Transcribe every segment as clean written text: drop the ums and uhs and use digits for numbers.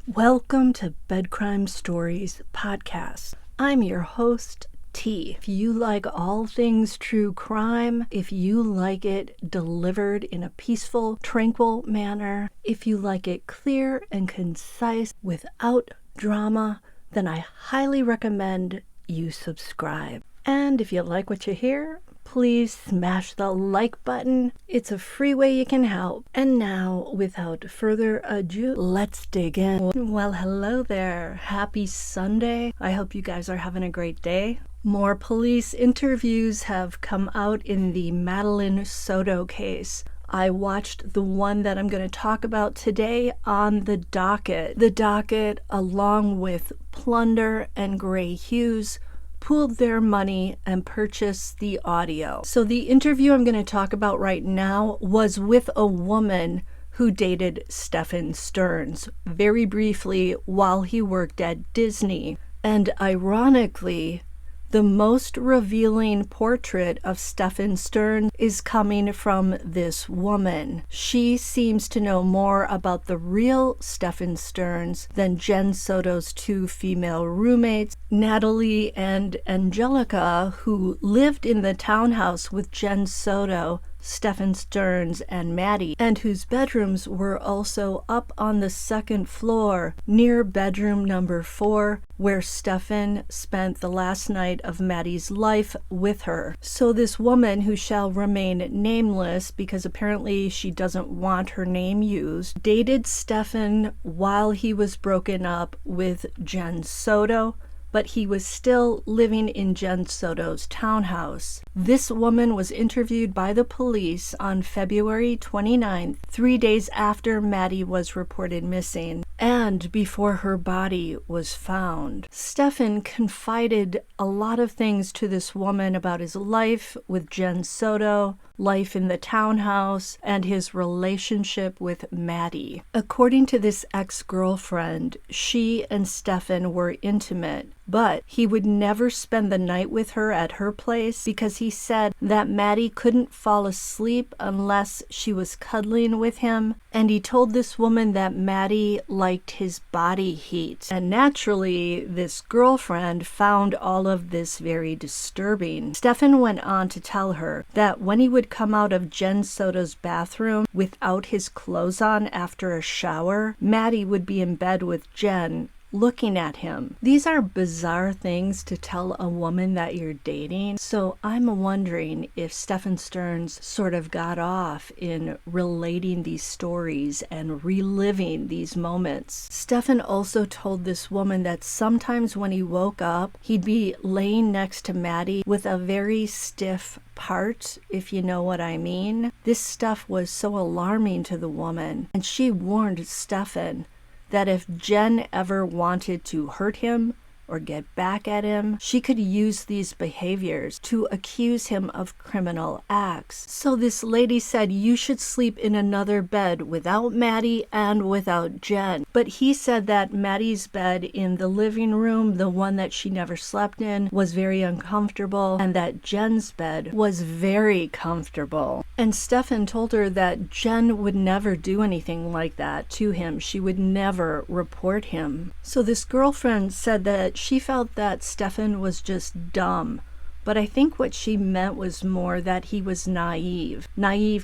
Welcome to Bed Crime Stories podcast. I'm your host, T. If you like all things true crime, if you like it delivered in a peaceful, tranquil manner, if you like it clear and concise without drama, then I highly recommend you subscribe. And if you like what you hear, please smash the like button. It's a free way you can help. And now, without further ado, let's dig in. Well, hello there. Happy Sunday. I hope you guys are having a great day. More police interviews have come out in the Madeline Soto case. I watched the one that I'm going to talk about today on the docket. The docket, along with Plunder and Gray Hughes, pooled their money and purchased the audio. So the interview I'm going to talk about right now was with a woman who dated Stephan Sterns very briefly while he worked at Disney. And ironically, the most revealing portrait of Stephan Sterns is coming from this woman. She seems to know more about the real Stephan Sterns than Jenn Soto's two female roommates, Natalie and Angelica, who lived in the townhouse with Jenn Soto, Stephan Sterns, and Maddie, and whose bedrooms were also up on the second floor near bedroom number 4, where Stephan spent the last night of Maddie's life with her. So this woman, who shall remain nameless because apparently she doesn't want her name used, dated Stephan while he was broken up with Jenn Soto, but he was still living in Jenn Soto's townhouse. This woman was interviewed by the police on February 29th, 3 days after Maddie was reported missing, and before her body was found. Stephan confided a lot of things to this woman about his life with Jenn Soto, life in the townhouse, and his relationship with Maddie. According to this ex-girlfriend, she and Stephan were intimate, but he would never spend the night with her at her place because he said that Maddie couldn't fall asleep unless she was cuddling with him, and he told this woman that Maddie liked his body heat. And naturally, this girlfriend found all of this very disturbing. Stephan went on to tell her that when he would come out of Jenn Soto's bathroom without his clothes on after a shower, Maddie would be in bed with Jenn, looking at him. These are bizarre things to tell a woman that you're dating. So I'm wondering if Stephan Sterns sort of got off in relating these stories and reliving these moments. Stephan also told this woman that sometimes when he woke up, he'd be laying next to Maddie with a very stiff part, if you know what I mean. This stuff was so alarming to the woman, and she warned Stephan that if Jenn ever wanted to hurt him or get back at him, she could use these behaviors to accuse him of criminal acts. So this lady said, you should sleep in another bed without Maddie and without Jenn. But he said that Maddie's bed in the living room, the one that she never slept in, was very uncomfortable, and that Jenn's bed was very comfortable. And Stephan told her that Jenn would never do anything like that to him. She would never report him. So this girlfriend said that she felt that Stephan was just dumb, but I think what she meant was more that he was naive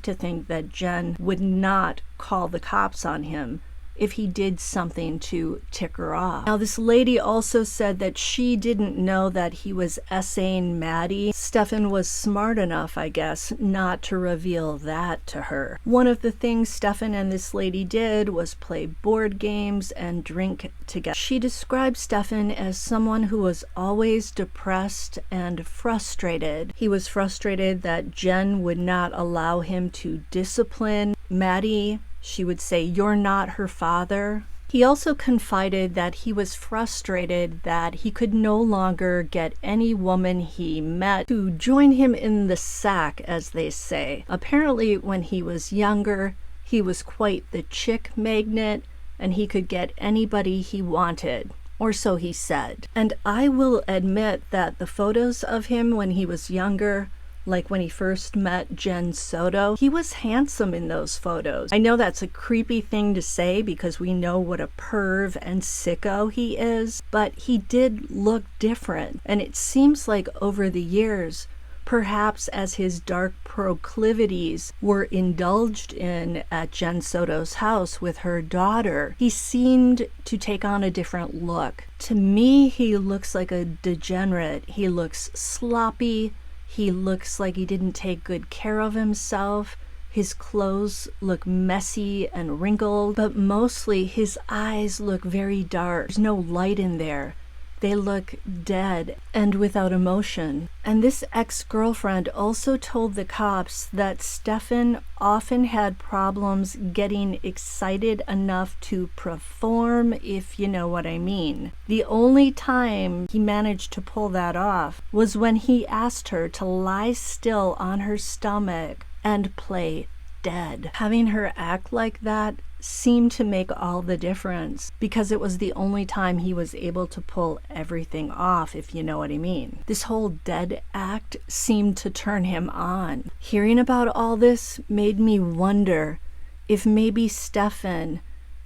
to think that Jenn would not call the cops on him if he did something to tick her off. Now, this lady also said that she didn't know that he was SAing Maddie. Stephan was smart enough, I guess, not to reveal that to her. One of the things Stephan and this lady did was play board games and drink together. She described Stephan as someone who was always depressed and frustrated. He was frustrated that Jenn would not allow him to discipline Maddie. She would say, "You're not her father." He also confided that he was frustrated that he could no longer get any woman he met to join him in the sack, as they say. Apparently, when he was younger, he was quite the chick magnet, and he could get anybody he wanted, or so he said. And I will admit that the photos of him when he was younger Like when he first met Jenn Soto, he was handsome in those photos. I know that's a creepy thing to say because we know what a perv and sicko he is, but he did look different. And it seems like over the years, perhaps as his dark proclivities were indulged in at Jenn Soto's house with her daughter, he seemed to take on a different look. To me, he looks like a degenerate. He looks sloppy. He looks like he didn't take good care of himself. His clothes look messy and wrinkled, but mostly his eyes look very dark. There's no light in there. They look dead and without emotion. And this ex-girlfriend also told the cops that Stephan often had problems getting excited enough to perform, if you know what I mean. The only time he managed to pull that off was when he asked her to lie still on her stomach and play dead. Having her act like that seemed to make all the difference because it was the only time he was able to pull everything off, if you know what I mean. This whole dead act seemed to turn him on. Hearing about all this made me wonder if maybe Stephan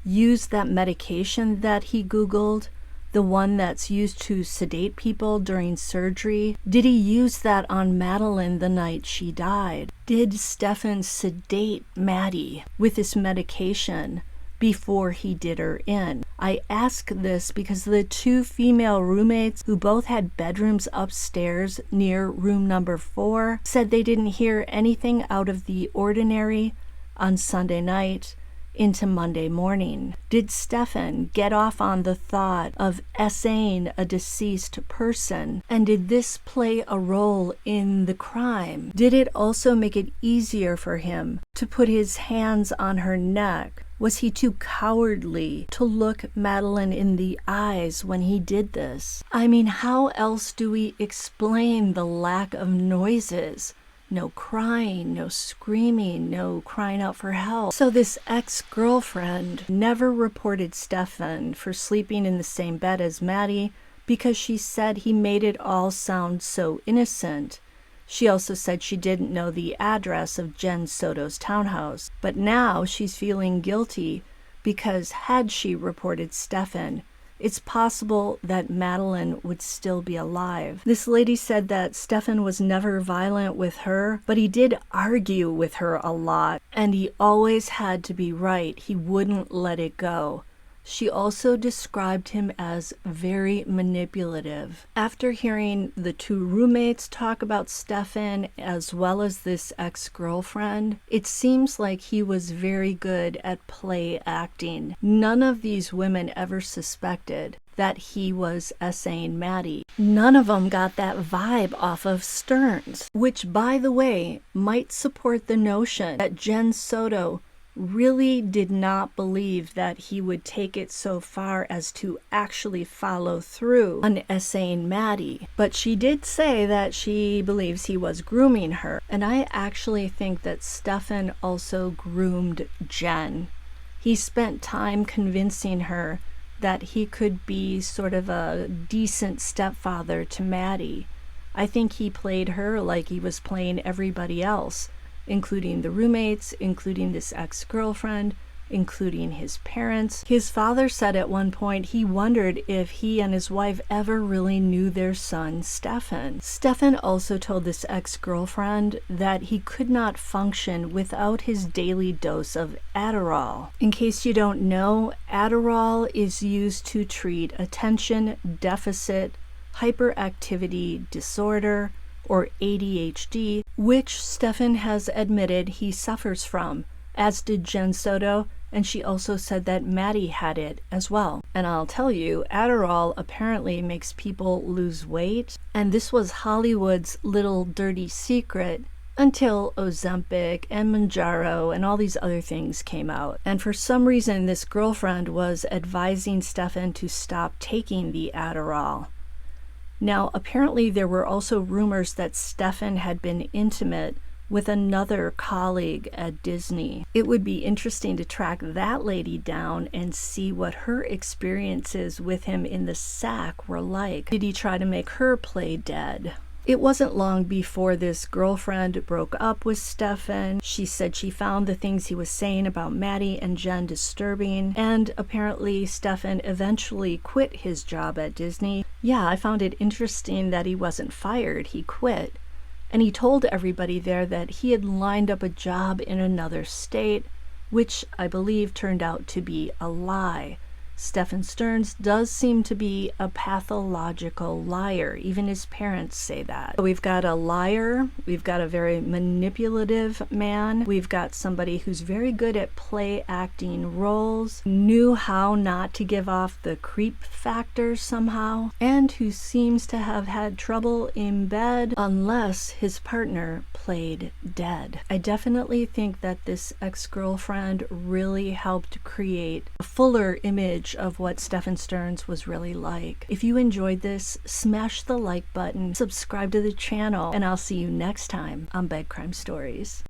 used that medication that he Googled, the one that's used to sedate people during surgery. Did he use that on Madeline the night she died? Did Stephan sedate Maddie with this medication before he did her in? I ask this because the two female roommates who both had bedrooms upstairs near room number 4 said they didn't hear anything out of the ordinary on Sunday night into Monday morning. Did Stephan get off on the thought of SAing a deceased person? And did this play a role in the crime? Did it also make it easier for him to put his hands on her neck? Was he too cowardly to look Madeline in the eyes when he did this? I mean, how else do we explain the lack of noises? No crying, no screaming, no crying out for help. So this ex-girlfriend never reported Stephan for sleeping in the same bed as Maddie because she said he made it all sound so innocent. She also said she didn't know the address of Jenn Soto's townhouse. But now she's feeling guilty because had she reported Stephan, it's possible that Madeline would still be alive. This lady said that Stephan was never violent with her, but he did argue with her a lot, and he always had to be right. He wouldn't let it go. She also described him as very manipulative. After hearing the two roommates talk about Stephan as well as this ex-girlfriend, it seems like he was very good at play acting. None of these women ever suspected that he was SAing Maddie. None of them got that vibe off of Sterns, which, by the way, might support the notion that Jenn Soto really did not believe that he would take it so far as to actually follow through on SAing Maddie. But she did say that she believes he was grooming her. And I actually think that Stephan also groomed Jenn. He spent time convincing her that he could be sort of a decent stepfather to Maddie. I think he played her like he was playing everybody else, including the roommates, including this ex-girlfriend, including his parents. His father said at one point he wondered if he and his wife ever really knew their son, Stephan. Stephan also told this ex-girlfriend that he could not function without his daily dose of Adderall. In case you don't know, Adderall is used to treat attention deficit hyperactivity disorder, or ADHD, which Stephan has admitted he suffers from, as did Jenn Soto, and she also said that Maddie had it as well. And I'll tell you, Adderall apparently makes people lose weight, and this was Hollywood's little dirty secret until Ozempic and Mounjaro and all these other things came out. And for some reason, this girlfriend was advising Stephan to stop taking the Adderall. Now, apparently there were also rumors that Stephan had been intimate with another colleague at Disney. It would be interesting to track that lady down and see what her experiences with him in the sack were like. Did he try to make her play dead? It wasn't long before this girlfriend broke up with Stephan. She said she found the things he was saying about Maddie and Jenn disturbing, and apparently Stephan eventually quit his job at Disney. Yeah, I found it interesting that he wasn't fired, he quit. And he told everybody there that he had lined up a job in another state, which I believe turned out to be a lie. Stephan Sterns does seem to be a pathological liar. Even his parents say that. We've got a liar, we've got a very manipulative man, we've got somebody who's very good at play acting roles, knew how not to give off the creep factor somehow, and who seems to have had trouble in bed unless his partner played dead. I definitely think that this ex-girlfriend really helped create a fuller image of what Stephan Sterns was really like. If you enjoyed this, smash the like button, subscribe to the channel, and I'll see you next time on Bed Crime Stories.